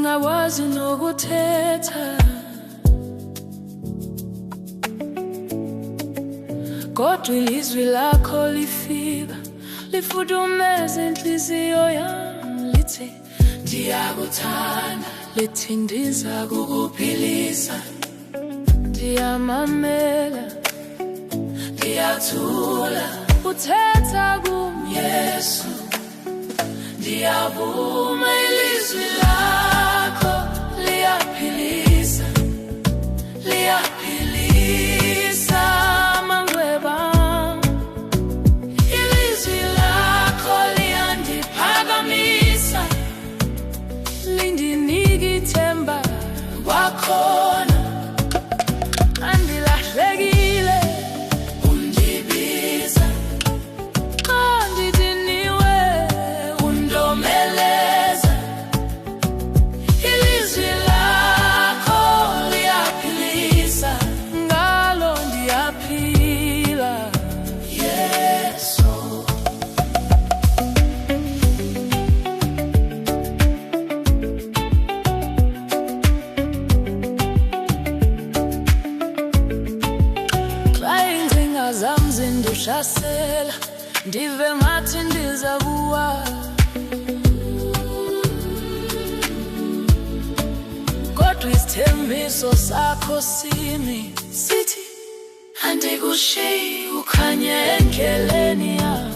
ngingakwazi nokuthetha, kodwa ilizwi lakho lifika lifudumeza intliziyo yami, lithi ndiyakuthanda, lithi ndiza kukuphilisa. Ndiyamamela, ndiyathula, uthetha kum Yesu. Ndiyavuma ilizwi lakho liyaphilisa, liyaphilisa manxeba. Ilizwi lakho liyandiphakamisa, lindinika ithemba kwakhona. Andilahlekile undibiza, xa ndidiniwe undomeleza. Ilizwi lakho liyaphilisa, ngalo ndiyaphila Yesu. Zam zindushasela, ndive ngathi ndiza kuwa, kodwa isithembiso sakho simi sithi andikushiyi ukhanye endleleni yami.